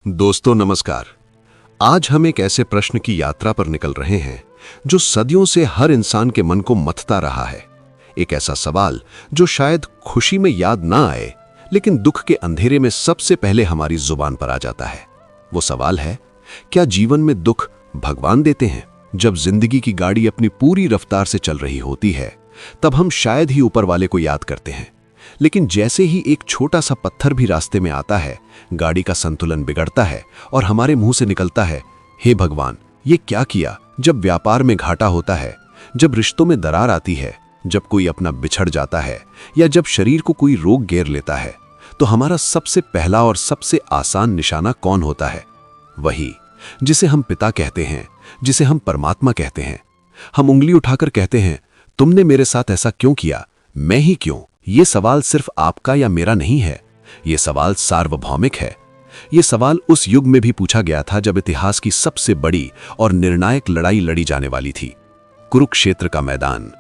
दोस्तों नमस्कार। आज हम एक ऐसे प्रश्न की यात्रा पर निकल रहे हैं जो सदियों से हर इंसान के मन को मथता रहा है। एक ऐसा सवाल जो शायद खुशी में याद ना आए, लेकिन दुख के अंधेरे में सबसे पहले हमारी जुबान पर आ जाता है। वो सवाल है, क्या जीवन में दुख भगवान देते हैं? जब जिंदगी की गाड़ी अपनी पूरी रफ्तार से चल रही होती है, तब हम शायद ही ऊपर वाले को याद करते हैं। लेकिन जैसे ही एक छोटा सा पत्थर भी रास्ते में आता है, गाड़ी का संतुलन बिगड़ता है और हमारे मुंह से निकलता है, हे भगवान, ये क्या किया? जब व्यापार में घाटा होता है, जब रिश्तों में दरार आती है, जब कोई अपना बिछड़ जाता है या जब शरीर को कोई रोग घेर लेता है, तो हमारा सबसे पहला और सबसे आसान निशाना कौन होता है? वही जिसे हम पिता कहते हैं, जिसे हम परमात्मा कहते हैं। हम उंगली उठाकर कहते हैं, तुमने मेरे साथ ऐसा क्यों किया? मैं ही क्यों? ये सवाल सिर्फ आपका या मेरा नहीं है, ये सवाल सार्वभौमिक है। ये सवाल उस युग में भी पूछा गया था जब इतिहास की सबसे बड़ी और निर्णायक लड़ाई लड़ी जाने वाली थी। कुरुक्षेत्र का मैदान,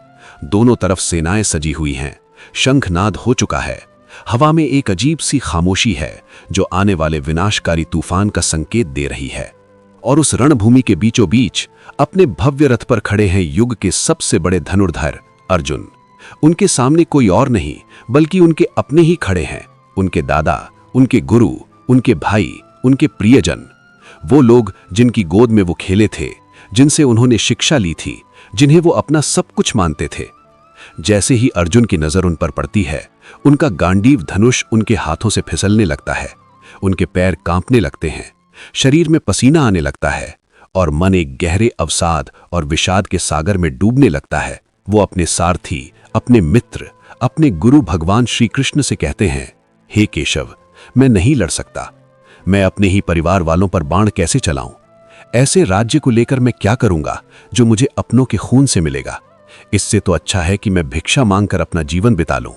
दोनों तरफ सेनाएं सजी हुई हैं, शंखनाद हो चुका है, हवा में एक अजीब सी खामोशी है जो आने वाले विनाशकारी तूफान का संकेत दे रही है। और उस रणभूमि के बीचों बीच अपने भव्य रथ पर खड़े हैं युग के सबसे बड़े धनुर्धर अर्जुन। उनके सामने कोई और नहीं बल्कि उनके अपने ही खड़े हैं, उनके दादा, उनके गुरु, उनके भाई, उनके प्रियजन। वो लोग जिनकी गोद में वो खेले थे, जिनसे उन्होंने शिक्षा ली थी, जिन्हें वो अपना सब कुछ मानते थे। जैसे ही अर्जुन की नजर उन पर पड़ती है, उनका गांडीव धनुष उनके हाथों से फिसलने लगता है, उनके पैर कांपने लगते हैं, शरीर में पसीना आने लगता है और मन एक गहरे अवसाद और विषाद के सागर में डूबने लगता है। वो अपने सारथी, अपने मित्र, अपने गुरु भगवान श्री कृष्ण से कहते हैं, हे केशव, मैं नहीं लड़ सकता। मैं अपने ही परिवार वालों पर बाण कैसे चलाऊं? ऐसे राज्य को लेकर मैं क्या करूंगा जो मुझे अपनों के खून से मिलेगा? इससे तो अच्छा है कि मैं भिक्षा मांगकर अपना जीवन बिता लूं।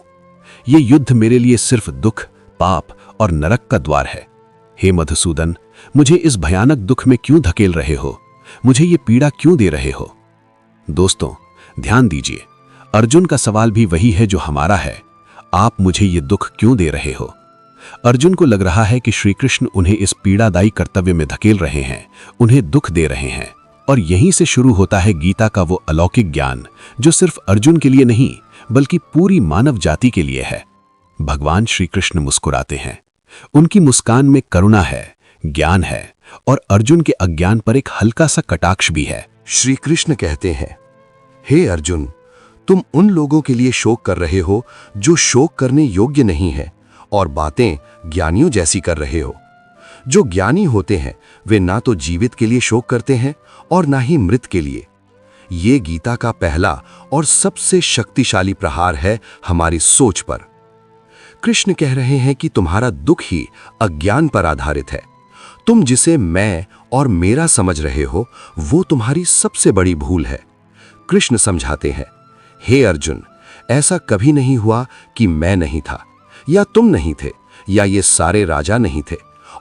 ये युद्ध मेरे लिए सिर्फ दुख, पाप और नरक का द्वार है। हे मधुसूदन, मुझे इस भयानक दुख में क्यों धकेल रहे हो? मुझे ये पीड़ा क्यों दे रहे हो? दोस्तों, ध्यान दीजिए, अर्जुन का सवाल भी वही है जो हमारा है। आप मुझे ये दुख क्यों दे रहे हो? अर्जुन को लग रहा है कि श्री कृष्ण उन्हें इस पीड़ादायी कर्तव्य में धकेल रहे हैं, उन्हें दुख दे रहे हैं। और यहीं से शुरू होता है गीता का वो अलौकिक ज्ञान जो सिर्फ अर्जुन के लिए नहीं बल्कि पूरी मानव जाति के लिए है। भगवान श्री कृष्ण मुस्कुराते हैं, उनकी मुस्कान में करुणा है, ज्ञान है और अर्जुन के अज्ञान पर एक हल्का सा कटाक्ष भी है। श्री कृष्ण कहते हैं, हे अर्जुन, तुम उन लोगों के लिए शोक कर रहे हो जो शोक करने योग्य नहीं है और बातें ज्ञानियों जैसी कर रहे हो। जो ज्ञानी होते हैं वे ना तो जीवित के लिए शोक करते हैं और ना ही मृत के लिए। ये गीता का पहला और सबसे शक्तिशाली प्रहार है हमारी सोच पर। कृष्ण कह रहे हैं कि तुम्हारा दुख ही अज्ञान पर आधारित है। तुम जिसे मैं और मेरा समझ रहे हो वो तुम्हारी सबसे बड़ी भूल है। कृष्ण समझाते हैं, हे अर्जुन, ऐसा कभी नहीं हुआ कि मैं नहीं था या तुम नहीं थे या ये सारे राजा नहीं थे,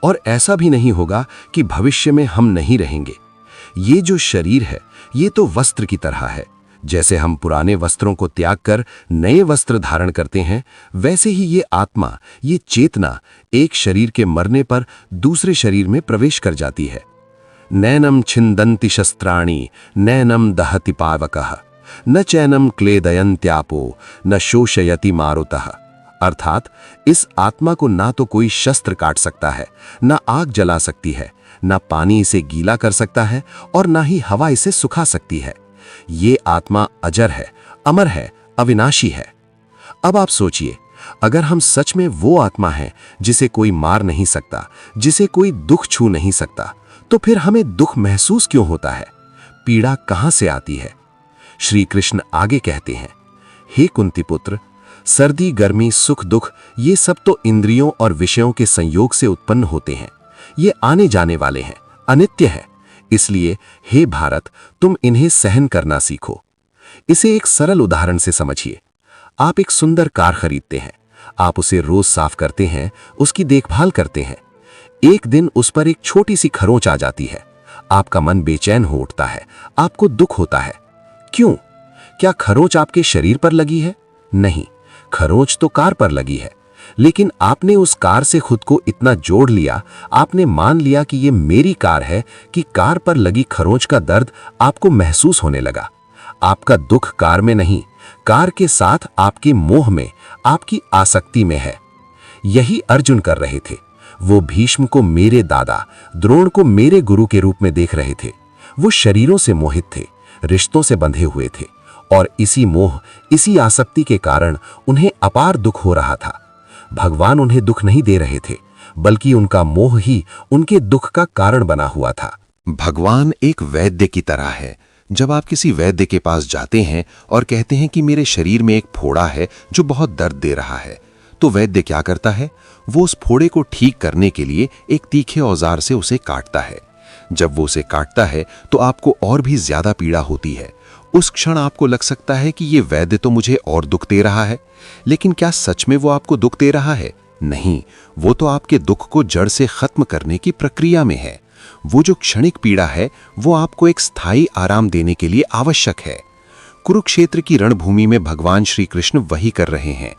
और ऐसा भी नहीं होगा कि भविष्य में हम नहीं रहेंगे। ये जो शरीर है ये तो वस्त्र की तरह है। जैसे हम पुराने वस्त्रों को त्याग कर नए वस्त्र धारण करते हैं, वैसे ही ये आत्मा, ये चेतना एक शरीर के मरने पर दूसरे शरीर में प्रवेश कर जाती है। नैनम छिन्दन्ति शस्त्राणि नैनम दहति पावकः न चैनम क्लेदयन्त्यापो न शोषयति मारुतः। अर्थात इस आत्मा को ना तो कोई शस्त्र काट सकता है, ना आग जला सकती है, ना पानी इसे गीला कर सकता है और ना ही हवा इसे सुखा सकती है। ये आत्मा अजर है, अमर है, अविनाशी है। अब आप सोचिए, अगर हम सच में वो आत्मा हैं जिसे कोई मार नहीं सकता, जिसे कोई दुख छू नहीं सकता, तो फिर हमें दुख महसूस क्यों होता है? पीड़ा कहां से आती है? श्री कृष्ण आगे कहते हैं, हे कुंती पुत्र, सर्दी, गर्मी, सुख, दुख ये सब तो इंद्रियों और विषयों के संयोग से उत्पन्न होते हैं। ये आने जाने वाले हैं, अनित्य हैं। इसलिए हे भारत, तुम इन्हें सहन करना सीखो। इसे एक सरल उदाहरण से समझिए। आप एक सुंदर कार खरीदते हैं, आप उसे रोज साफ करते हैं, उसकी देखभाल करते हैं। एक दिन उस पर एक छोटी सी खरोंच आ जाती है। आपका मन बेचैन हो उठता है, आपको दुख होता है। क्यों? क्या खरोंच आपके शरीर पर लगी है? नहीं, खरोंच तो कार पर लगी है। लेकिन आपने उस कार से खुद को इतना जोड़ लिया, आपने मान लिया कि ये मेरी कार है, कि कार पर लगी खरोंच का दर्द आपको महसूस होने लगा। आपका दुख कार में नहीं, कार के साथ आपके मोह में, आपकी आसक्ति में है। यही अर्जुन कर रहे थे। वो भीष्म को मेरे दादा, द्रोण को मेरे गुरु के रूप में देख रहे थे। वो शरीरों से मोहित थे, रिश्तों से बंधे हुए थे, और इसी मोह, इसी आसक्ति के कारण उन्हें अपार दुख हो रहा था। भगवान उन्हें दुख नहीं दे रहे थे, बल्कि उनका मोह ही उनके दुख का कारण बना हुआ था। भगवान एक वैद्य की तरह है। जब आप किसी वैद्य के पास जाते हैं और कहते हैं कि मेरे शरीर में एक फोड़ा है जो बहुत दर्द दे रहा है, तो वैद्य क्या करता है? वो उस फोड़े को ठीक करने के लिए एक तीखे औजार से उसे काटता है। जब वो उसे काटता है तो आपको और भी ज्यादा पीड़ा होती है। उस क्षण आपको लग सकता है कि ये वैद्य तो मुझे और दुख दे रहा है, लेकिन क्या सच में वो आपको दुख दे रहा है? नहीं, वो तो आपके दुख को जड़ से खत्म करने की प्रक्रिया में है। वो जो क्षणिक पीड़ा है, वो आपको एक स्थायी आराम देने के लिए आवश्यक है। कुरुक्षेत्र की रणभूमि में भगवान श्री कृष्ण वही कर रहे हैं।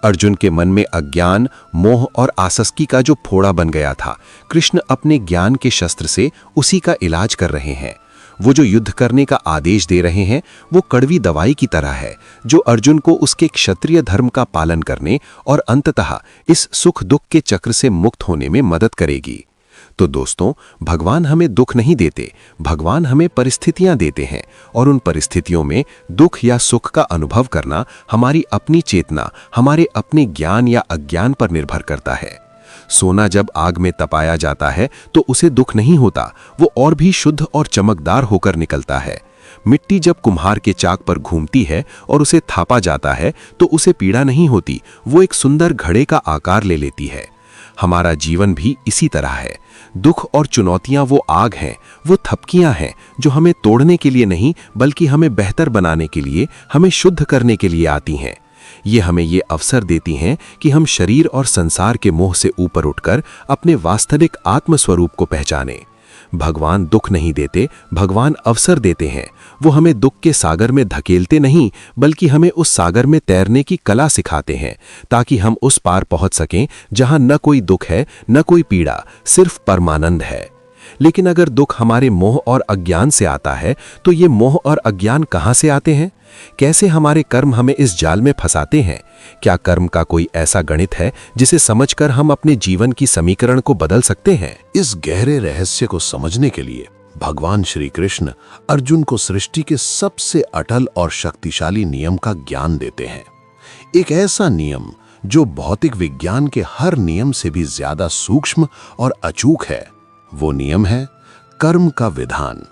अर्जुन के मन में अज्ञान, मोह और आसक्ति का जो फोड़ा बन गया था, कृष्ण अपने ज्ञान के शस्त्र से उसी का इलाज कर रहे हैं। वो जो युद्ध करने का आदेश दे रहे हैं, वो कड़वी दवाई की तरह है, जो अर्जुन को उसके क्षत्रिय धर्म का पालन करने और अंततः इस सुख दुख के चक्र से मुक्त होने में मदद करेगी। तो दोस्तों, भगवान हमें दुख नहीं देते, भगवान हमें परिस्थितियां देते हैं, और उन परिस्थितियों में दुख या सुख का अनुभव करना हमारी अपनी चेतना, हमारे अपने ज्ञान या अज्ञान पर निर्भर करता है। सोना जब आग में तपाया जाता है तो उसे दुख नहीं होता, वो और भी शुद्ध और चमकदार होकर निकलता है। मिट्टी जब कुम्हार के चाक पर घूमती है और उसे थापा जाता है तो उसे पीड़ा नहीं होती, वो एक सुंदर घड़े का आकार ले लेती है। हमारा जीवन भी इसी तरह है। दुख और चुनौतियां वो आग हैं, वो थपकियां हैं जो हमें तोड़ने के लिए नहीं, बल्कि हमें बेहतर बनाने के लिए, हमें शुद्ध करने के लिए आती हैं। ये हमें ये अवसर देती हैं कि हम शरीर और संसार के मोह से ऊपर उठकर अपने वास्तविक आत्म स्वरूप को पहचानें। भगवान दुख नहीं देते, भगवान अवसर देते हैं। वो हमें दुख के सागर में धकेलते नहीं, बल्कि हमें उस सागर में तैरने की कला सिखाते हैं, ताकि हम उस पार पहुंच सकें जहां न कोई दुख है, न कोई पीड़ा, सिर्फ परमानंद है। लेकिन अगर दुख हमारे मोह और अज्ञान से आता है, तो ये मोह और अज्ञान कहां से आते हैं? कैसे हमारे कर्म हमें इस जाल में फंसाते हैं? क्या कर्म का कोई ऐसा गणित है जिसे समझकर हम अपने जीवन की समीकरण को बदल सकते हैं? इस गहरे रहस्य को समझने के लिए भगवान श्री कृष्ण अर्जुन को सृष्टि के सबसे अटल और शक्तिशाली नियम का ज्ञान देते हैं। एक ऐसा नियम जो भौतिक विज्ञान के हर नियम से भी ज्यादा सूक्ष्म और अचूक है। वो नियम है कर्म का विधान।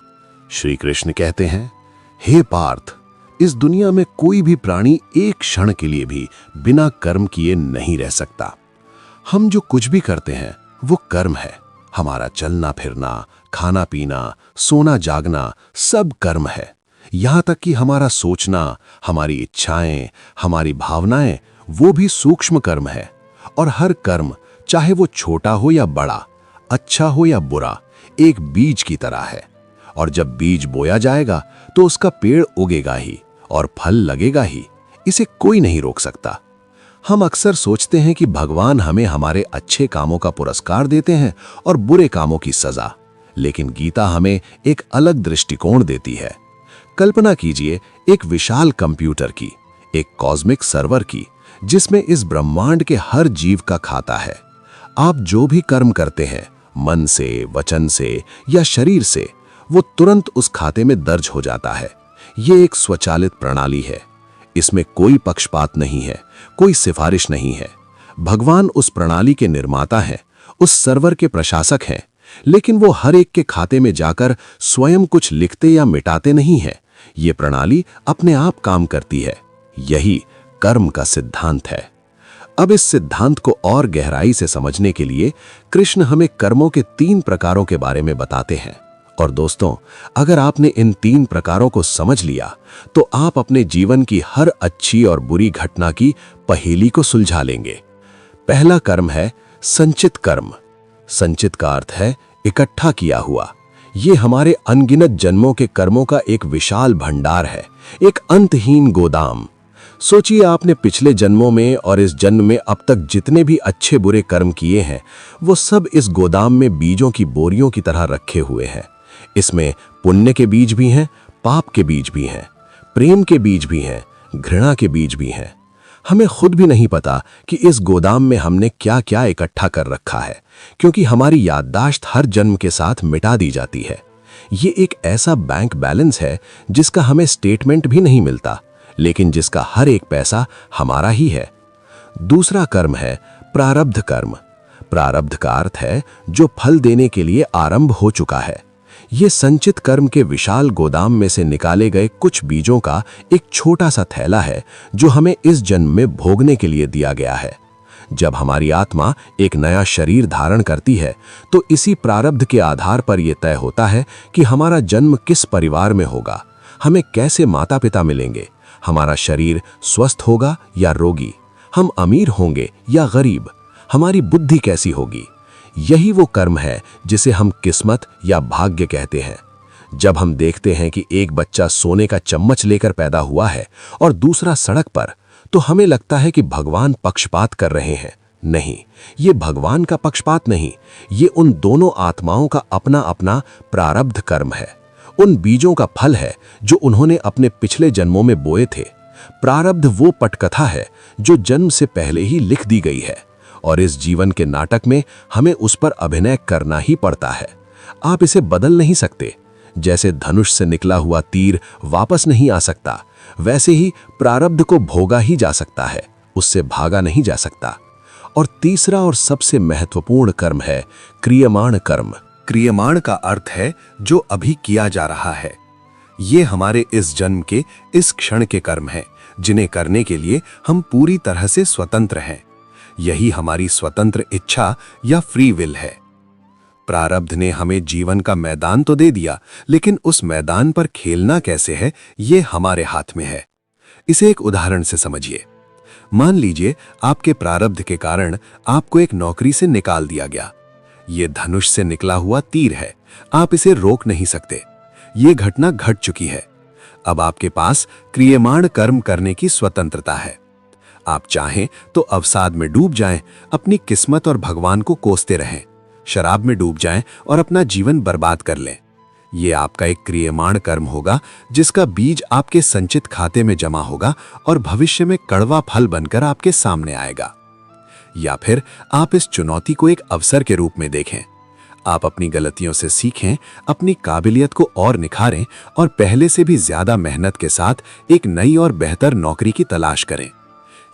श्री कृष्ण कहते हैं, हे पार्थ, इस दुनिया में कोई भी प्राणी एक क्षण के लिए भी बिना कर्म किए नहीं रह सकता। हम जो कुछ भी करते हैं वो कर्म है। हमारा चलना फिरना, खाना पीना, सोना जागना, सब कर्म है। यहां तक कि हमारा सोचना, हमारी इच्छाएं, हमारी भावनाएं, वो भी सूक्ष्म कर्म है। और हर कर्म, चाहे वो छोटा हो या बड़ा, अच्छा हो या बुरा, एक बीज की तरह है। और जब बीज बोया जाएगा तो उसका पेड़ उगेगा ही और फल लगेगा ही। इसे कोई नहीं रोक सकता। हम अक्सर सोचते हैं कि भगवान हमें हमारे अच्छे कामों का पुरस्कार देते हैं और बुरे कामों की सजा, लेकिन गीता हमें एक अलग दृष्टिकोण देती है। कल्पना कीजिए एक विशाल कंप्यूटर की, एक कॉस्मिक सर्वर की, जिसमें इस ब्रह्मांड के हर जीव का खाता है। आप जो भी कर्म करते हैं, मन से, वचन से या शरीर से, वो तुरंत उस खाते में दर्ज हो जाता है। ये एक स्वचालित प्रणाली है। इसमें कोई पक्षपात नहीं है, कोई सिफारिश नहीं है। भगवान उस प्रणाली के निर्माता हैं, उस सर्वर के प्रशासक हैं, लेकिन वो हर एक के खाते में जाकर स्वयं कुछ लिखते या मिटाते नहीं हैं। ये प्रणाली अपने आप काम करती है। यही कर्म का सिद्धांत है। अब इस सिद्धांत को और गहराई से समझने के लिए कृष्ण हमें कर्मों के 3 प्रकारों के बारे में बताते हैं। और दोस्तों, अगर आपने इन 3 प्रकारों को समझ लिया तो आप अपने जीवन की हर अच्छी और बुरी घटना की पहेली को सुलझा लेंगे। पहला कर्म है संचित कर्म। संचित का अर्थ है इकट्ठा किया हुआ। ये हमारे अनगिनत जन्मों के कर्मों का एक विशाल भंडार है, एक अंतहीन गोदाम। सोचिए आपने पिछले जन्मों में और इस जन्म में अब तक जितने भी अच्छे बुरे कर्म किए हैं वो सब इस गोदाम में बीजों की बोरियों की तरह रखे हुए हैं। इसमें पुण्य के बीज भी हैं, पाप के बीज भी हैं, प्रेम के बीज भी हैं, घृणा के बीज भी हैं। हमें खुद भी नहीं पता कि इस गोदाम में हमने क्या क्या इकट्ठा कर रखा है, क्योंकि हमारी याददाश्त हर जन्म के साथ मिटा दी जाती है। ये एक ऐसा बैंक बैलेंस है जिसका हमें स्टेटमेंट भी नहीं मिलता, लेकिन जिसका हर एक पैसा हमारा ही है। दूसरा कर्म है प्रारब्ध कर्म। प्रारब्ध का अर्थ है जो फल देने के लिए आरंभ हो चुका है। ये संचित कर्म के विशाल गोदाम में से निकाले गए कुछ बीजों का एक छोटा सा थैला है जो हमें इस जन्म में भोगने के लिए दिया गया है। जब हमारी आत्मा एक नया शरीर धारण करती है तो इसी प्रारब्ध के आधार पर यह तय होता है कि हमारा जन्म किस परिवार में होगा, हमें कैसे माता पिता मिलेंगे, हमारा शरीर स्वस्थ होगा या रोगी, हम अमीर होंगे या गरीब, हमारी बुद्धि कैसी होगी। यही वो कर्म है जिसे हम किस्मत या भाग्य कहते हैं। जब हम देखते हैं कि एक बच्चा सोने का चम्मच लेकर पैदा हुआ है और दूसरा सड़क पर, तो हमें लगता है कि भगवान पक्षपात कर रहे हैं। नहीं, ये भगवान का पक्षपात नहीं, ये उन दोनों आत्माओं का अपना अपना प्रारब्ध कर्म है। उन बीजों का फल है जो उन्होंने अपने पिछले जन्मों में बोए थे। प्रारब्ध वो पटकथा है जो जन्म से पहले ही लिख दी गई है और इस जीवन के नाटक में हमें उस पर अभिनय करना ही पड़ता है। आप इसे बदल नहीं सकते। जैसे धनुष से निकला हुआ तीर वापस नहीं आ सकता, वैसे ही प्रारब्ध को भोगा ही जा सकता है, उससे भागा नहीं जा सकता। और तीसरा और सबसे महत्वपूर्ण कर्म है क्रियमाण कर्म। क्रियमाण का अर्थ है जो अभी किया जा रहा है। ये हमारे इस जन्म के इस क्षण के कर्म हैं, जिन्हें करने के लिए हम पूरी तरह से स्वतंत्र हैं। यही हमारी स्वतंत्र इच्छा या फ्री विल है। प्रारब्ध ने हमें जीवन का मैदान तो दे दिया, लेकिन उस मैदान पर खेलना कैसे है ये हमारे हाथ में है। इसे एक उदाहरण से समझिए। मान लीजिए आपके प्रारब्ध के कारण आपको एक नौकरी से निकाल दिया गया। ये धनुष से निकला हुआ तीर है, आप इसे रोक नहीं सकते। ये घटना घट चुकी है। अब आपके पास क्रियमाण कर्म करने की स्वतंत्रता है। आप चाहें तो अवसाद में डूब जाएं, अपनी किस्मत और भगवान को कोसते रहें, शराब में डूब जाएं और अपना जीवन बर्बाद कर लें। ये आपका एक क्रियमाण कर्म होगा जिसका बीज आपके संचित खाते में जमा होगा और भविष्य में कड़वा फल बनकर आपके सामने आएगा। या फिर आप इस चुनौती को एक अवसर के रूप में देखें। आप अपनी गलतियों से सीखें, अपनी काबिलियत को और निखारें और पहले से भी ज्यादा मेहनत के साथ एक नई और बेहतर नौकरी की तलाश करें।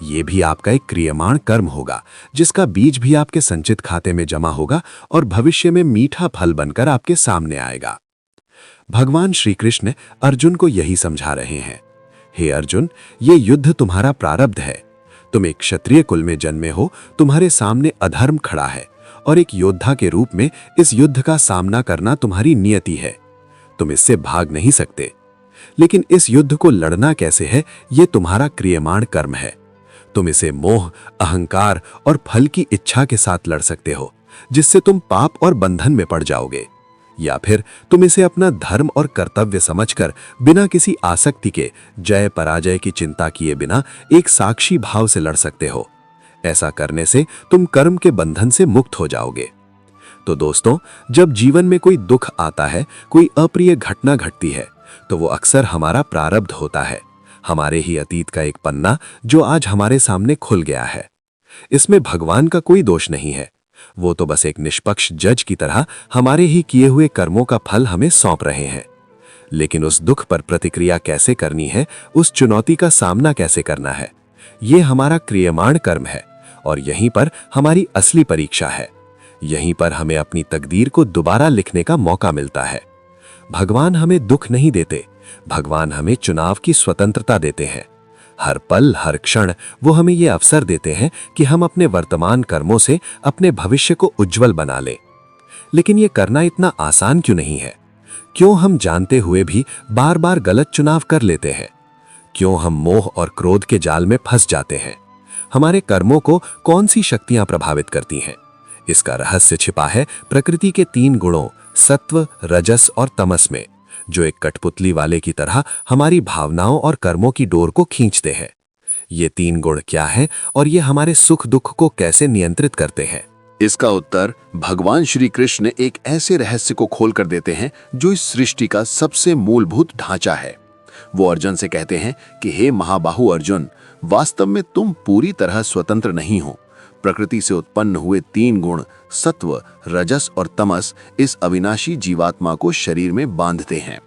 ये भी आपका एक क्रियमाण कर्म होगा जिसका बीज भी आपके संचित खाते में जमा होगा और भविष्य में मीठा फल बनकर आपके सामने आएगा। भगवान श्री कृष्ण अर्जुन को यही समझा रहे हैं। हे अर्जुन, ये युद्ध तुम्हारा प्रारब्ध है। तुम एक क्षत्रिय कुल में जन्मे हो, तुम्हारे सामने अधर्म खड़ा है और एक योद्धा के रूप में इस युद्ध का सामना करना तुम्हारी नियति है। तुम इससे भाग नहीं सकते। लेकिन इस युद्ध को लड़ना कैसे है, ये तुम्हारा क्रियमाण कर्म है। तुम इसे मोह, अहंकार और फल की इच्छा के साथ लड़ सकते हो, जिससे तुम पाप और बंधन में पड़ जाओगे। या फिर तुम इसे अपना धर्म और कर्तव्य समझकर बिना किसी आसक्ति के, जय पराजय की चिंता किए बिना एक साक्षी भाव से लड़ सकते हो। ऐसा करने से तुम कर्म के बंधन से मुक्त हो जाओगे। तो दोस्तों, जब जीवन में कोई दुख आता है, कोई अप्रिय घटना घटती है, तो वो अक्सर हमारा प्रारब्ध होता है, हमारे ही अतीत का एक पन्ना जो आज हमारे सामने खुल गया है। इसमें भगवान का कोई दोष नहीं है। वो तो बस एक निष्पक्ष जज की तरह हमारे ही किए हुए कर्मों का फल हमें सौंप रहे हैं। लेकिन उस दुख पर प्रतिक्रिया कैसे करनी है, उस चुनौती का सामना कैसे करना है, ये हमारा क्रियमाण कर्म है और यहीं पर हमारी असली परीक्षा है। यहीं पर हमें अपनी तकदीर को दोबारा लिखने का मौका मिलता है। भगवान हमें दुख नहीं देते, भगवान हमें चुनाव की स्वतंत्रता देते हैं। हर पल, हर क्षण वो हमें ये अवसर देते हैं कि हम अपने वर्तमान कर्मों से अपने भविष्य को उज्जवल बना लें। लेकिन ये करना इतना आसान क्यों नहीं है? क्यों हम जानते हुए भी बार बार गलत चुनाव कर लेते हैं? क्यों हम मोह और क्रोध के जाल में फंस जाते हैं? हमारे कर्मों को कौन सी शक्तियां प्रभावित करती हैं? इसका रहस्य छिपा है प्रकृति के 3 गुणों, सत्व, रजस और तमस में, जो एक कठपुतली वाले की तरह हमारी भावनाओं और कर्मों की डोर को खींचते हैं। ये तीन गुण क्या है और ये हमारे सुख दुख को कैसे नियंत्रित करते हैं? इसका उत्तर भगवान श्री कृष्ण एक ऐसे रहस्य को खोल कर देते हैं जो इस सृष्टि का सबसे मूलभूत ढांचा है। वो अर्जुन से कहते हैं कि हे महाबाहु अर्जुन, वास्तव में तुम पूरी तरह स्वतंत्र नहीं हो। प्रकृति से उत्पन्न हुए तीन गुण सत्व, रजस और तमस इस अविनाशी जीवात्मा को शरीर में बांधते हैं।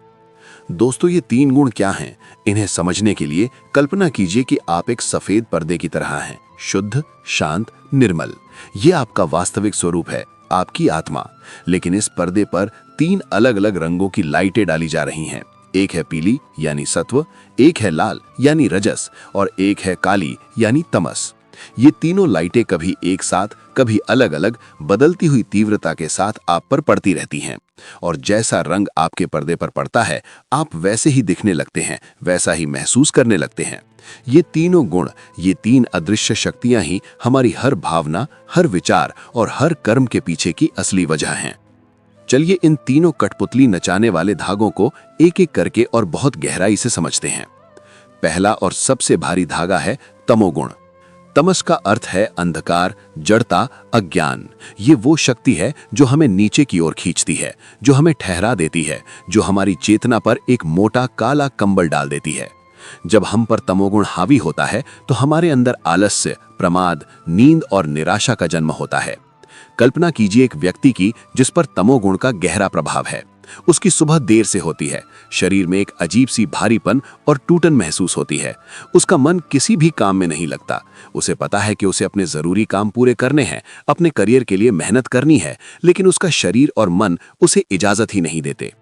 दोस्तों, ये तीन गुण क्या हैं? इन्हें समझने के लिए कल्पना कीजिए कि आप एक सफेद पर्दे की तरह हैं, शुद्ध, शांत, निर्मल। ये आपका वास्तविक स्वरूप है, आपकी आत्मा। लेकिन इस पर्दे पर तीन अलग अलग रंगों की लाइटें डाली जा रही हैं। एक है पीली यानी सत्व, एक है लाल यानी रजस और एक है काली यानी तमस। ये तीनों लाइटें कभी एक साथ, कभी अलग अलग बदलती हुई तीव्रता के साथ आप पर पड़ती रहती हैं। और जैसा रंग आपके पर्दे पर पड़ता है, आप वैसे ही दिखने लगते हैं, वैसा ही महसूस करने लगते हैं। ये तीनों गुण, ये तीन अदृश्य शक्तियां ही हमारी हर भावना, हर विचार और हर कर्म के पीछे की असली वजह हैं। चलिए इन तीनों कठपुतली नचाने वाले धागों को एक एक करके और बहुत गहराई से समझते हैं। पहला और सबसे भारी धागा है तमोगुण। तमस का अर्थ है अंधकार, जड़ता, अज्ञान। ये वो शक्ति है जो हमें नीचे की ओर खींचती है, जो हमें ठहरा देती है, जो हमारी चेतना पर एक मोटा काला कंबल डाल देती है। जब हम पर तमोगुण हावी होता है तो हमारे अंदर आलस्य, प्रमाद, नींद और निराशा का जन्म होता है। कल्पना कीजिए एक व्यक्ति की जिस पर तमोगुण का गहरा प्रभाव है। उसकी सुबह देर से होती है, शरीर में एक अजीब सी भारीपन और टूटन महसूस होती है। उसका मन किसी भी काम में नहीं लगता। उसे पता है कि उसे अपने जरूरी काम पूरे करने हैं, अपने करियर के लिए मेहनत करनी है, लेकिन उसका शरीर और मन उसे इजाजत ही नहीं देते।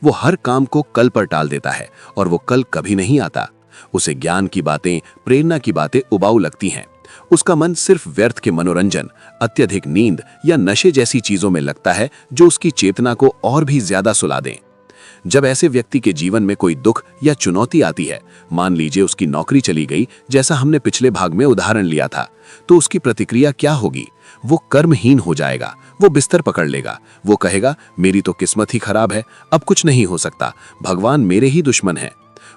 वो हर काम को कल पर टाल देता है और वो कल कभी नहीं आता। उसे ज्ञान की बातें, प्रेरणा की बातें उबाऊ लगती हैं। उसका मन सिर्फ व्यर्थ के मनोरंजन, अत्यधिक नींद या नशे जैसी चीजों में लगता है जो उसकी चेतना को और भी ज्यादा सुला दें। जब ऐसे व्यक्ति के जीवन में कोई दुख या चुनौती आती है, मान लीजिए उसकी नौकरी चली गई, जैसा हमने पिछले भाग में उदाहरण लिया था, तो उसकी प्रतिक्रिया क्या होगी? वो कर्महीन हो जाएगा, वो बिस्तर पकड़ लेगा, वो कहेगा मेरी तो किस्मत ही खराब है, अब कुछ नहीं हो सकता, भगवान मेरे ही दुश्मन है।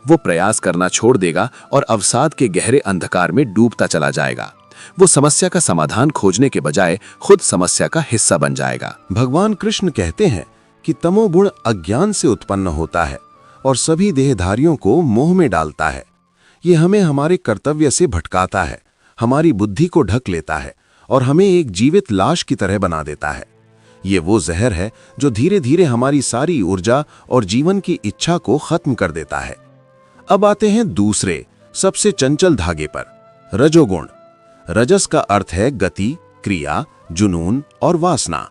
वो प्रयास करना छोड़ देगा और अवसाद के गहरे अंधकार में डूबता चला जाएगा। वो समस्या का समाधान खोजने के बजाय खुद समस्या का हिस्सा बन जाएगा। भगवान कृष्ण कहते हैं कि तमोगुण अज्ञान से उत्पन्न होता है और सभी देहधारियों को मोह में डालता है। ये हमें हमारे कर्तव्य से भटकाता है, हमारी बुद्धि को ढक लेता है और हमें एक जीवित लाश की तरह बना देता है। ये वो जहर है जो धीरे धीरे हमारी सारी ऊर्जा और जीवन की इच्छा को खत्म कर देता है। अब आते हैं दूसरे सबसे चंचल धागे पर, रजोगुण। रजस का अर्थ है गति, क्रिया, जुनून और वासना।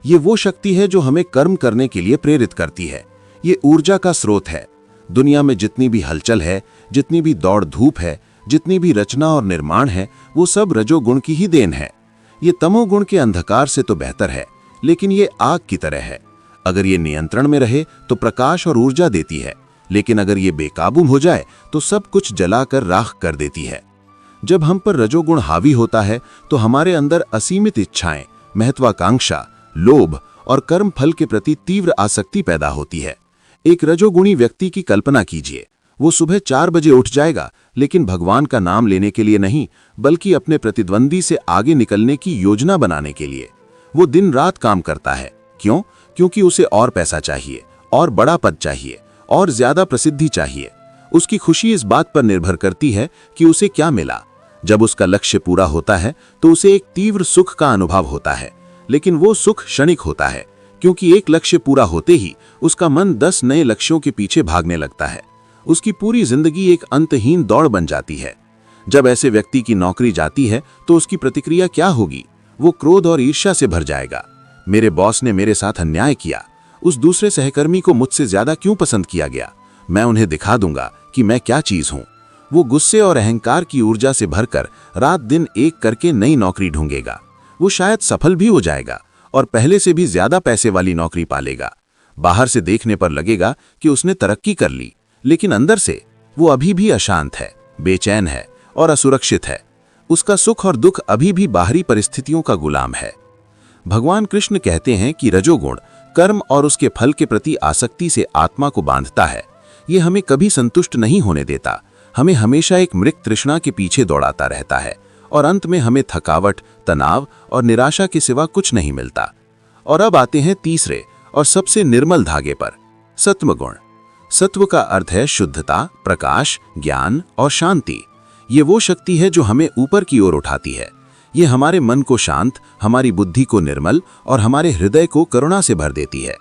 ये वो शक्ति है जो हमें कर्म करने के लिए प्रेरित करती है। ये ऊर्जा का स्रोत है। दुनिया में जितनी भी हलचल है, जितनी भी दौड़ धूप है, जितनी भी रचना और निर्माण है, वो सब रजोगुण की ही देन है। ये तमोगुण के अंधकार से तो बेहतर है, लेकिन ये आग की तरह है। अगर ये नियंत्रण में रहे तो प्रकाश और ऊर्जा देती है, लेकिन अगर ये बेकाबू हो जाए तो सब कुछ जलाकर राख कर देती है। जब हम पर रजोगुण हावी होता है तो हमारे अंदर असीमित इच्छाएं, महत्वाकांक्षा, लोभ और कर्म फल के प्रति तीव्र आसक्ति पैदा होती है। एक रजोगुणी व्यक्ति की कल्पना कीजिए। वो सुबह 4 बजे उठ जाएगा, लेकिन भगवान का नाम लेने के लिए नहीं, बल्कि अपने प्रतिद्वंदी से आगे निकलने की योजना बनाने के लिए। वो दिन रात काम करता है। क्यों? क्योंकि उसे और पैसा चाहिए, और बड़ा पद चाहिए, और ज्यादा प्रसिद्धि चाहिए। उसकी खुशी इस बात पर निर्भर करती है कि उसे क्या मिला। जब उसका लक्ष्य पूरा होता है तो उसे एक तीव्र सुख का अनुभव होता है, लेकिन वो सुख क्षणिक होता है, क्योंकि एक लक्ष्य पूरा होते ही उसका मन 10 नए लक्ष्यों के पीछे भागने लगता है। उसकी पूरी जिंदगी एक अंतहीन दौड़ बन जाती है। जब ऐसे व्यक्ति की नौकरी जाती है तो उसकी प्रतिक्रिया क्या होगी? वो क्रोध और ईर्ष्या से भर जाएगा। मेरे बॉस ने मेरे साथ अन्याय किया, उस दूसरे सहकर्मी को मुझसे ज्यादा क्यों पसंद किया गया? मैं उन्हें दिखा दूंगा कि मैं क्या चीज हूं। वो गुस्से और अहंकार की ऊर्जा से भरकर रात दिन एक करके नई नौकरी ढूंढेगा। वो शायद सफल भी हो जाएगा और पहले से भी ज्यादा पैसे वाली नौकरी पालेगा। बाहर से देखने पर लगेगा कि उसने तरक्की कर ली, लेकिन अंदर से वो अभी भी अशांत है, बेचैन है और असुरक्षित है। उसका सुख और दुख अभी भी बाहरी परिस्थितियों का गुलाम है। भगवान कृष्ण कहते हैं कि रजोगुण कर्म और उसके फल के प्रति आसक्ति से आत्मा को बांधता है। ये हमें कभी संतुष्ट नहीं होने देता, हमें हमेशा एक मृग तृष्णा के पीछे दौड़ाता रहता है और अंत में हमें थकावट, तनाव और निराशा के सिवा कुछ नहीं मिलता। और अब आते हैं तीसरे और सबसे निर्मल धागे पर, सत्व गुण। सत्व का अर्थ है शुद्धता, प्रकाश, ज्ञान और शांति। ये वो शक्ति है जो हमें ऊपर की ओर उठाती है। ये हमारे मन को शांत, हमारी बुद्धि को निर्मल और हमारे हृदय को करुणा से भर देती है।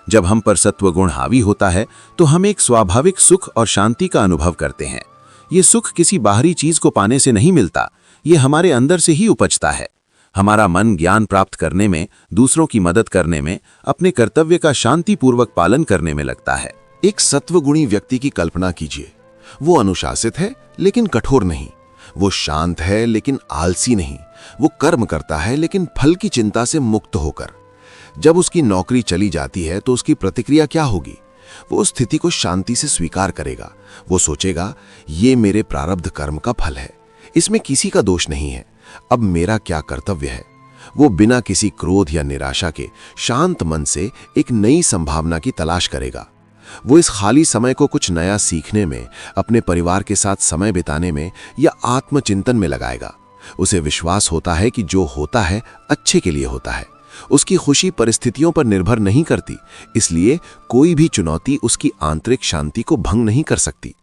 जब हम पर सत्व गुण हावी होता है तो हम एक स्वाभाविक सुख और शांति का अनुभव करते हैं। ये सुख किसी बाहरी चीज को पाने से नहीं मिलता, ये हमारे अंदर से ही उपजता है। हमारा मन ज्ञान प्राप्त करने में, दूसरों की मदद करने में, अपने कर्तव्य का शांतिपूर्वक पालन करने में लगता है। एक सत्वगुणी व्यक्ति की कल्पना कीजिए। वो अनुशासित है लेकिन कठोर नहीं, वो शांत है लेकिन आलसी नहीं, वो कर्म करता है लेकिन फल की चिंता से मुक्त होकर। जब उसकी नौकरी चली जाती है तो उसकी प्रतिक्रिया क्या होगी? वो उस स्थिति को शांति से स्वीकार करेगा। वो सोचेगा, ये मेरे प्रारब्ध कर्म का फल है, इसमें किसी का दोष नहीं है, अब मेरा क्या कर्तव्य है। वो बिना किसी क्रोध या निराशा के शांत मन से एक नई संभावना की तलाश करेगा। वो इस खाली समय को कुछ नया सीखने में, अपने परिवार के साथ समय बिताने में या आत्मचिंतन में लगाएगा। उसे विश्वास होता है कि जो होता है अच्छे के लिए होता है। उसकी खुशी परिस्थितियों पर निर्भर नहीं करती, इसलिए कोई भी चुनौती उसकी आंतरिक शांति को भंग नहीं कर सकती।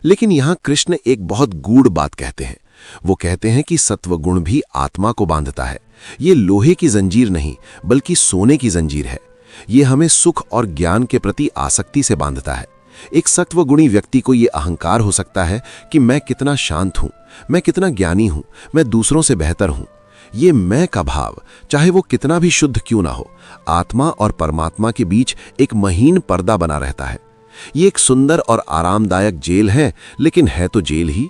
लेकिन यहां कृष्ण एक बहुत गूढ़ बात कहते हैं। वो कहते हैं कि सत्वगुण भी आत्मा को बांधता है। ये लोहे की जंजीर नहीं, बल्कि सोने की जंजीर है। ये हमें सुख और ज्ञान के प्रति आसक्ति से बांधता है। एक सत्वगुणी व्यक्ति को यह अहंकार हो सकता है कि मैं कितना शांत हूं, मैं कितना ज्ञानी हूं, मैं दूसरों से बेहतर हूं। ये मैं का भाव, चाहे वो कितना भी शुद्ध क्यों ना हो, आत्मा और परमात्मा के बीच एक महीन पर्दा बना रहता है। ये एक सुंदर और आरामदायक जेल है, लेकिन है तो जेल ही।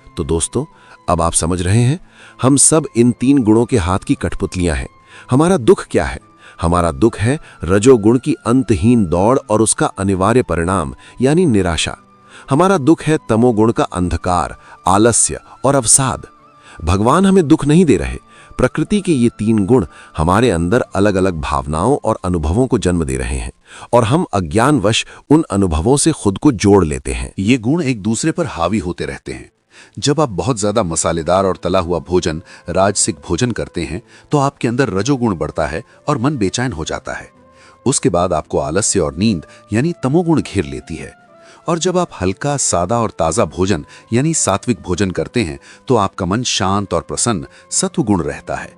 तो दोस्तों, अब आप समझ रहे हैं, हम सब इन तीन गुणों के हाथ की कठपुतलियां हैं। हमारा दुख क्या है? हमारा दुख है रजोगुण की अंतहीन दौड़ और उसका अनिवार्य परिणाम यानी निराशा। हमारा दुख है तमोगुण का अंधकार, आलस्य और अवसाद। भगवान हमें दुख नहीं दे रहे। प्रकृति के ये तीन गुण हमारे अंदर अलग अलग भावनाओं और अनुभवों को जन्म दे रहे हैं और हम अज्ञानवश उन अनुभवों से खुद को जोड़ लेते हैं। ये गुण एक दूसरे पर हावी होते रहते हैं। जब आप बहुत ज्यादा मसालेदार और तला हुआ भोजन, राजसिक भोजन करते हैं तो आपके अंदर रजोगुण बढ़ता है और मन बेचैन हो जाता है। उसके बाद आपको आलस्य और नींद यानी तमोगुण घेर लेती है। और जब आप हल्का, सादा और ताजा भोजन यानी सात्विक भोजन करते हैं तो आपका मन शांत और प्रसन्न, सत्वगुण रहता है।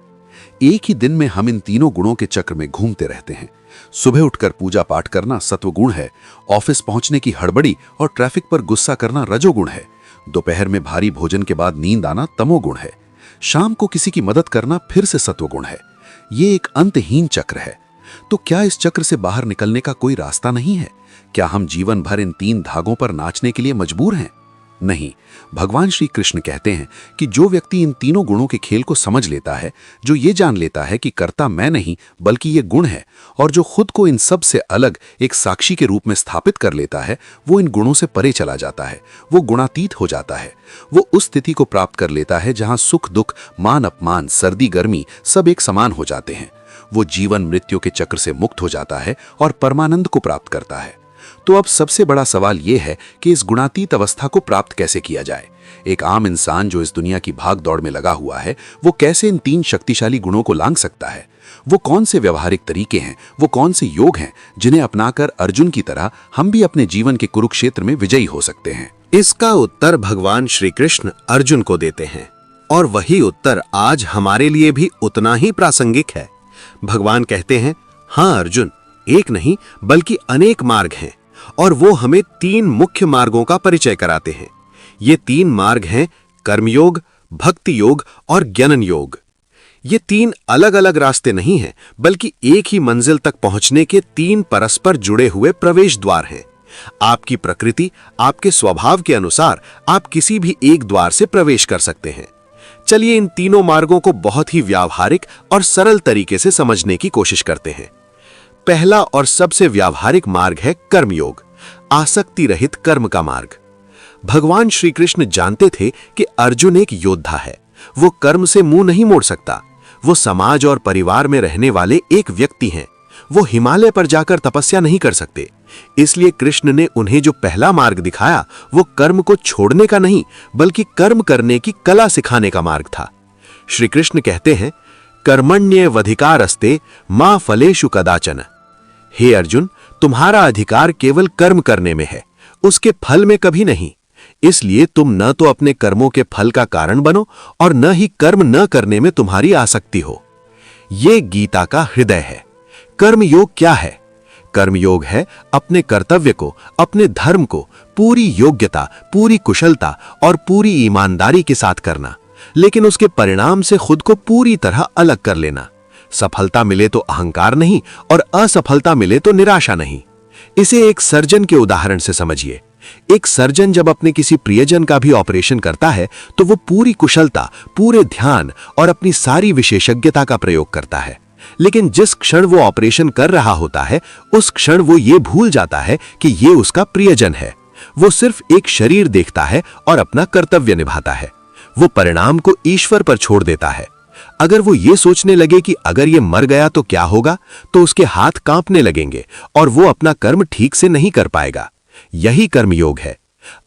एक ही दिन में हम इन तीनों गुणों के चक्र में घूमते रहते हैं। सुबह उठकर पूजा पाठ करना सत्वगुण है, ऑफिस पहुंचने की हड़बड़ी और ट्रैफिक पर गुस्सा करना रजोगुण है, दोपहर में भारी भोजन के बाद नींद आना तमोगुण है, शाम को किसी की मदद करना फिर से सत्वगुण है। ये एक अंतहीन चक्र है। तो क्या इस चक्र से बाहर निकलने का कोई रास्ता नहीं है? क्या हम जीवन भर इन तीन धागों पर नाचने के लिए मजबूर हैं? नहीं, भगवान श्री कृष्ण कहते हैं कि जो व्यक्ति इन तीनों गुणों के खेल को समझ लेता है, जो ये जान लेता है कि कर्ता मैं नहीं बल्कि ये गुण है, और जो खुद को इन सब से अलग एक साक्षी के रूप में स्थापित कर लेता है, वो इन गुणों से परे चला जाता है। वो गुणातीत हो जाता है। वो उस स्थिति को प्राप्त कर लेता है जहां सुख दुख, मान अपमान, सर्दी गर्मी सब एक समान हो जाते हैं। वो जीवन मृत्यु के चक्र से मुक्त हो जाता है और परमानंद को प्राप्त करता है। तो अब सबसे बड़ा सवाल यह है कि इस गुणातीत अवस्था को प्राप्त कैसे किया जाए। एक आम इंसान जो इस दुनिया की भाग दौड़ में लगा हुआ है, वो कैसे इन तीन शक्तिशाली गुणों को लांघ सकता है? वो कौन से व्यवहारिक तरीके हैं, वो कौन से योग हैं जिन्हें अपनाकर अर्जुन की तरह हम भी अपने जीवन के कुरुक्षेत्र में विजयी हो सकते हैं? इसका उत्तर भगवान श्री कृष्ण अर्जुन को देते हैं, और वही उत्तर आज हमारे लिए भी उतना ही प्रासंगिक है। भगवान कहते हैं, हाँ अर्जुन, एक नहीं बल्कि अनेक मार्ग हैं, और वो हमें तीन मुख्य मार्गों का परिचय कराते हैं। ये तीन मार्ग हैं कर्मयोग, भक्ति योग और ज्ञान योग। ये तीन अलग अलग रास्ते नहीं हैं, बल्कि एक ही मंजिल तक पहुंचने के तीन परस्पर जुड़े हुए प्रवेश द्वार हैं। आपकी प्रकृति, आपके स्वभाव के अनुसार आप किसी भी एक द्वार से प्रवेश कर सकते हैं। चलिए इन तीनों मार्गों को बहुत ही व्यावहारिक और सरल तरीके से समझने की कोशिश करते हैं। पहला और सबसे व्यावहारिक मार्ग है कर्मयोग, आसक्ति रहित कर्म का मार्ग। भगवान श्री कृष्ण जानते थे कि अर्जुन एक योद्धा है। वो कर्म से मुंह नहीं मोड़ सकता। वो समाज और परिवार में रहने वाले एक व्यक्ति हैं। वो हिमालय पर जाकर तपस्या नहीं कर सकते। इसलिए कृष्ण ने उन्हें जो पहला मार्ग दिखाया वो कर्म को छोड़ने का नहीं बल्कि कर्म करने की कला सिखाने का मार्ग था। श्री कृष्ण कहते हैं, कर्मण्येवधिकारस्ते मा फलेषु कदाचन। हे अर्जुन, तुम्हारा अधिकार केवल कर्म करने में है, उसके फल में कभी नहीं। इसलिए तुम न तो अपने कर्मों के फल का कारण बनो और न ही कर्म न करने में तुम्हारी आसक्ति हो। यह गीता का हृदय है। कर्मयोग क्या है? कर्मयोग है अपने कर्तव्य को, अपने धर्म को पूरी योग्यता, पूरी कुशलता और पूरी ईमानदारी के साथ करना, लेकिन उसके परिणाम से खुद को पूरी तरह अलग कर लेना। सफलता मिले तो अहंकार नहीं और असफलता मिले तो निराशा नहीं। इसे एक सर्जन के उदाहरण से समझिए। एक सर्जन जब अपने किसी प्रियजन का भी ऑपरेशन करता है तो वो पूरी कुशलता, पूरे ध्यान और अपनी सारी विशेषज्ञता का प्रयोग करता है, लेकिन जिस क्षण वो ऑपरेशन कर रहा होता है उस क्षण वो ये भूल जाता है कि ये उसका प्रियजन है। वो सिर्फ एक शरीर देखता है और अपना कर्तव्य निभाता है। वो परिणाम को ईश्वर पर छोड़ देता है। अगर वो ये सोचने लगे कि अगर ये मर गया तो क्या होगा, तो उसके हाथ कांपने लगेंगे और वो अपना कर्म ठीक से नहीं कर पाएगा। यही कर्मयोग है।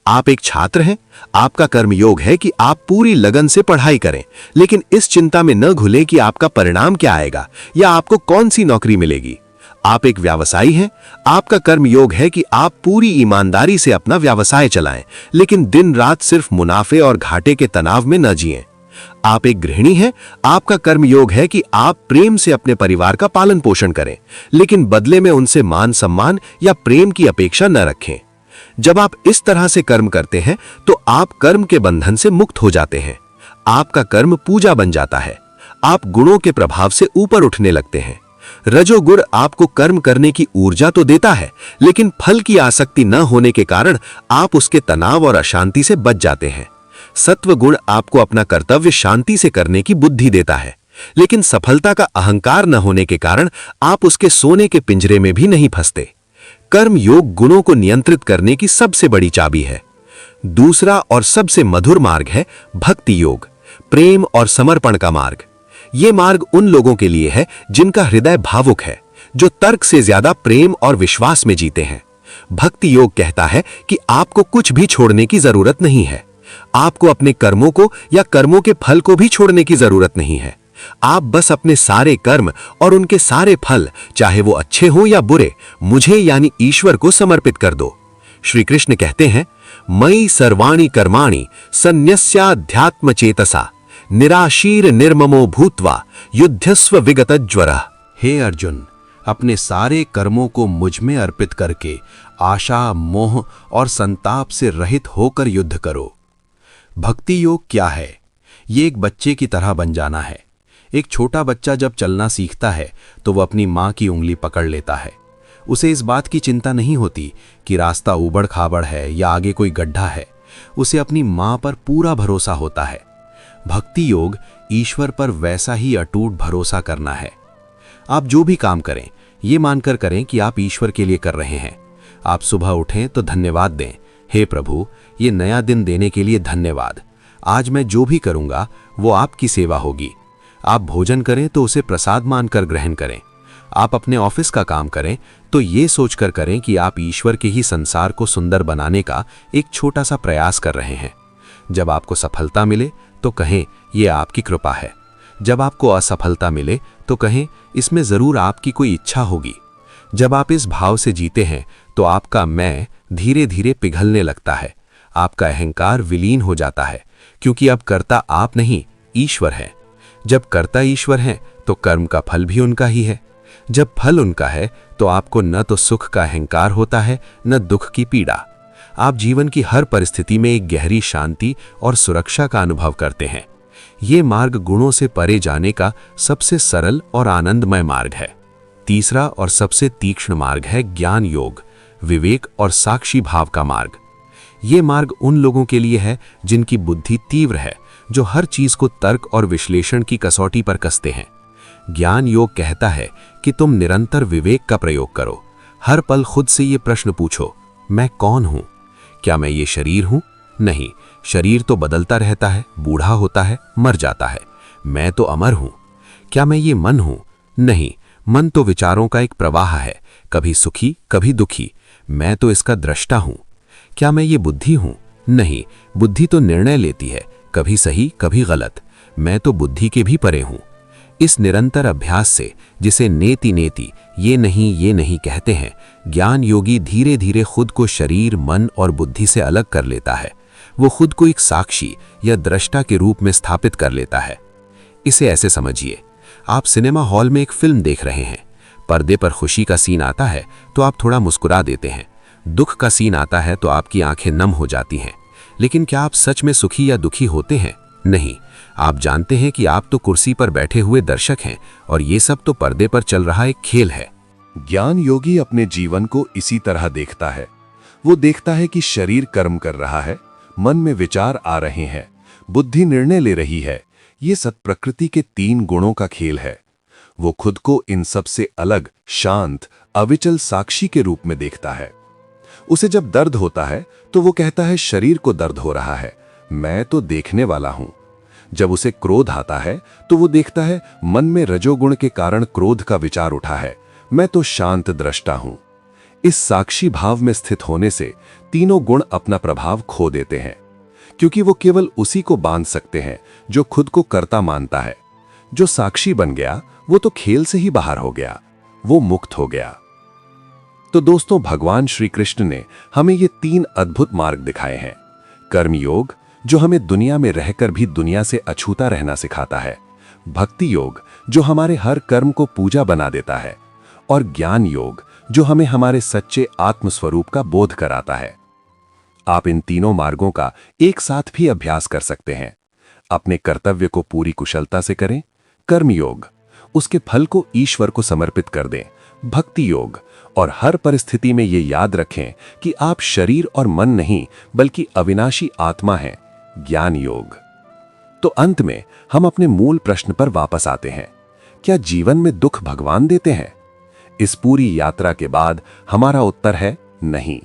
आप एक छात्र हैं, आपका कर्मयोग है कि आप पूरी लगन से पढ़ाई करें, लेकिन इस चिंता में न घुलें कि आपका परिणाम क्या आएगा या आपको कौन सी नौकरी मिलेगी। आप एक व्यवसायी हैं, आपका कर्मयोग है कि आप पूरी ईमानदारी से अपना व्यवसाय चलाएं, लेकिन दिन रात सिर्फ मुनाफे और घाटे के तनाव में न जिएं। आप एक गृहिणी हैं, आपका कर्मयोग है कि आप प्रेम से अपने परिवार का पालन पोषण करें, लेकिन बदले में उनसे मान सम्मान या प्रेम की अपेक्षा न रखें। जब आप इस तरह से कर्म करते हैं तो आप कर्म के बंधन से मुक्त हो जाते हैं। आपका कर्म पूजा बन जाता है। आप गुणों के प्रभाव से ऊपर उठने लगते हैं। रजोगुण आपको कर्म करने की ऊर्जा तो देता है, लेकिन फल की आसक्ति न होने के कारण आप उसके तनाव और अशांति से बच जाते हैं। सत्व गुण आपको अपना कर्तव्य शांति से करने की बुद्धि देता है, लेकिन सफलता का अहंकार न होने के कारण आप उसके सोने के पिंजरे में भी नहीं फंसते। कर्म योग गुणों को नियंत्रित करने की सबसे बड़ी चाबी है। दूसरा और सबसे मधुर मार्ग है भक्ति योग, प्रेम और समर्पण का मार्ग। यह मार्ग उन लोगों के लिए है जिनका हृदय भावुक है, जो तर्क से ज्यादा प्रेम और विश्वास में जीते हैं। भक्ति योग कहता है कि आपको कुछ भी छोड़ने की जरूरत नहीं है। आपको अपने कर्मों को या कर्मों के फल को भी छोड़ने की जरूरत नहीं है। आप बस अपने सारे कर्म और उनके सारे फल, चाहे वो अच्छे हों या बुरे, मुझे यानी ईश्वर को समर्पित कर दो। श्री कृष्ण कहते हैं, मयि सर्वाणि कर्माणि सन्न्यस्याध्यात्म चेतसा निराशीर निर्ममो भूत्वा युद्धस्व विगत ज्वरः। हे अर्जुन, अपने सारे कर्मों को मुझ में अर्पित करके आशा, मोह और संताप से रहित होकर युद्ध करो। भक्ति योग क्या है? ये एक बच्चे की तरह बन जाना है। एक छोटा बच्चा जब चलना सीखता है तो वह अपनी माँ की उंगली पकड़ लेता है। उसे इस बात की चिंता नहीं होती कि रास्ता ऊबड़ खाबड़ है या आगे कोई गड्ढा है। उसे अपनी माँ पर पूरा भरोसा होता है। भक्ति योग ईश्वर पर वैसा ही अटूट भरोसा करना है। आप जो भी काम करें, ये मानकर करें कि आप ईश्वर के लिए कर रहे हैं। आप सुबह उठें तो धन्यवाद दें, हे प्रभु, ये नया दिन देने के लिए धन्यवाद। आज मैं जो भी करूंगा वो आपकी सेवा होगी। आप भोजन करें तो उसे प्रसाद मानकर ग्रहण करें। आप अपने ऑफिस का काम करें तो ये सोचकर करें कि आप ईश्वर के ही संसार को सुंदर बनाने का एक छोटा सा प्रयास कर रहे हैं। जब आपको सफलता मिले तो कहें ये आपकी कृपा है। जब आपको असफलता मिले तो कहें इसमें जरूर आपकी कोई इच्छा होगी। जब आप इस भाव से जीते हैं तो आपका मैं धीरे धीरे पिघलने लगता है। आपका अहंकार विलीन हो जाता है, क्योंकि अब कर्ता आप नहीं, ईश्वर है। जब कर्ता ईश्वर है तो कर्म का फल भी उनका ही है। जब फल उनका है तो आपको न तो सुख का अहंकार होता है, न दुख की पीड़ा। आप जीवन की हर परिस्थिति में एक गहरी शांति और सुरक्षा का अनुभव करते हैं। ये मार्ग गुणों से परे जाने का सबसे सरल और आनंदमय मार्ग है। तीसरा और सबसे तीक्ष्ण मार्ग है ज्ञान योग, विवेक और साक्षी भाव का मार्ग। ये मार्ग उन लोगों के लिए है जिनकी बुद्धि तीव्र है, जो हर चीज को तर्क और विश्लेषण की कसौटी पर कसते हैं। ज्ञान योग कहता है कि तुम निरंतर विवेक का प्रयोग करो। हर पल खुद से ये प्रश्न पूछो, मैं कौन हूं? क्या मैं ये शरीर हूं? नहीं, शरीर तो बदलता रहता है, बूढ़ा होता है, मर जाता है। मैं तो अमर हूं। क्या मैं ये मन हूं? नहीं, मन तो विचारों का एक प्रवाह है, कभी सुखी कभी दुखी। मैं तो इसका दृष्टा हूं। क्या मैं ये बुद्धि हूं? नहीं, बुद्धि तो निर्णय लेती है, कभी सही कभी गलत। मैं तो बुद्धि के भी परे हूं। इस निरंतर अभ्यास से, जिसे नेति नेति ये नहीं कहते हैं, ज्ञान योगी धीरे धीरे खुद को शरीर, मन और बुद्धि से अलग कर लेता है। वो खुद को एक साक्षी या दृष्टा के रूप में स्थापित कर लेता है। इसे ऐसे समझिए, आप सिनेमा हॉल में एक फिल्म देख रहे हैं। पर्दे पर खुशी का सीन आता है तो आप थोड़ा मुस्कुरा देते हैं, दुख का सीन आता है तो आपकी आंखें नम हो जाती हैं। लेकिन क्या आप सच में सुखी या दुखी होते हैं? नहीं, आप जानते हैं कि आप तो कुर्सी पर बैठे हुए दर्शक हैं और ये सब तो पर्दे पर चल रहा एक खेल है। ज्ञान योगी अपने जीवन को इसी तरह देखता है। वो देखता है कि शरीर कर्म कर रहा है, मन में विचार आ रहे हैं, बुद्धि निर्णय ले रही है। ये सब प्रकृति के 3 गुणों का खेल है। वो खुद को इन सब से अलग, शांत, अविचल साक्षी के रूप में देखता है। उसे जब दर्द होता है तो वो कहता है शरीर को दर्द हो रहा है, मैं तो देखने वाला हूं। जब उसे क्रोध आता है तो वो देखता है मन में रजोगुण के कारण क्रोध का विचार उठा है, मैं तो शांत दृष्टा हूं। इस साक्षी भाव में स्थित होने से तीनों गुण अपना प्रभाव खो देते हैं, क्योंकि वो केवल उसी को बांध सकते हैं जो खुद को कर्ता मानता है। जो साक्षी बन गया वो तो खेल से ही बाहर हो गया, वो मुक्त हो गया। तो दोस्तों, भगवान श्री कृष्ण ने हमें ये 3 अद्भुत मार्ग दिखाए हैं। कर्मयोग, जो हमें दुनिया में रहकर भी दुनिया से अछूता रहना सिखाता है। भक्ति योग, जो हमारे हर कर्म को पूजा बना देता है। और ज्ञान योग, जो हमें हमारे सच्चे आत्मस्वरूप का बोध कराता है। आप इन तीनों मार्गों का एक साथ भी अभ्यास कर सकते हैं। अपने कर्तव्य को पूरी कुशलता से करें, कर्मयोग, उसके फल को ईश्वर को समर्पित कर दें, भक्ति योग, और हर परिस्थिति में ये याद रखें कि आप शरीर और मन नहीं बल्कि अविनाशी आत्मा हैं, ज्ञान योग। तो अंत में हम अपने मूल प्रश्न पर वापस आते हैं, क्या जीवन में दुख भगवान देते हैं? इस पूरी यात्रा के बाद हमारा उत्तर है नहीं,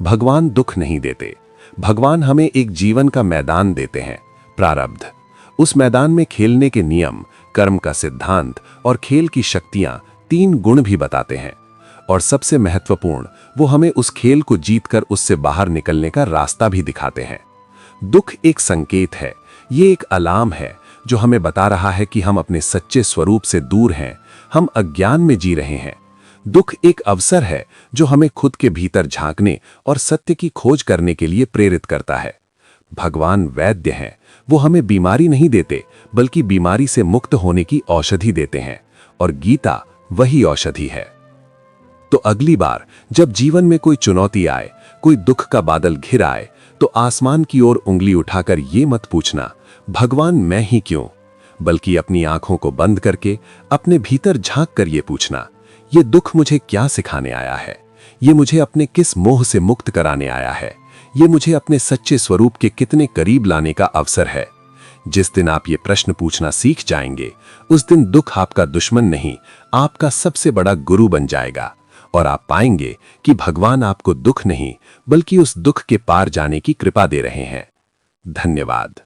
भगवान दुख नहीं देते। भगवान हमें एक जीवन का मैदान देते हैं, प्रारब्ध। उस मैदान में खेलने के नियम, कर्म का सिद्धांत और खेल की शक्तियां, 3 गुण भी बताते हैं। और सबसे महत्वपूर्ण, वो हमें उस खेल को जीतकर उससे बाहर निकलने का रास्ता भी दिखाते हैं। दुख एक संकेत है, ये एक अलार्म है जो हमें बता रहा है कि हम अपने सच्चे स्वरूप से दूर हैं, हम अज्ञान में जी रहे हैं। दुख एक अवसर है जो हमें खुद के भीतर झांकने और सत्य की खोज करने के लिए प्रेरित करता है। भगवान वैद्य हैं, वो हमें बीमारी नहीं देते बल्कि बीमारी से मुक्त होने की औषधि देते हैं, और गीता वही औषधि है। तो अगली बार जब जीवन में कोई चुनौती आए, कोई दुख का बादल घिर आए, तो आसमान की ओर उंगली उठाकर ये मत पूछना भगवान मैं ही क्यों, बल्कि अपनी आंखों को बंद करके अपने भीतर झांक कर ये पूछना, ये दुख मुझे क्या सिखाने आया है? ये मुझे अपने किस मोह से मुक्त कराने आया है? ये मुझे अपने सच्चे स्वरूप के कितने करीब लाने का अवसर है? जिस दिन आप ये प्रश्न पूछना सीख जाएंगे, उस दिन दुख आपका दुश्मन नहीं, आपका सबसे बड़ा गुरु बन जाएगा। और आप पाएंगे कि भगवान आपको दुख नहीं बल्कि उस दुख के पार जाने की कृपा दे रहे हैं। धन्यवाद।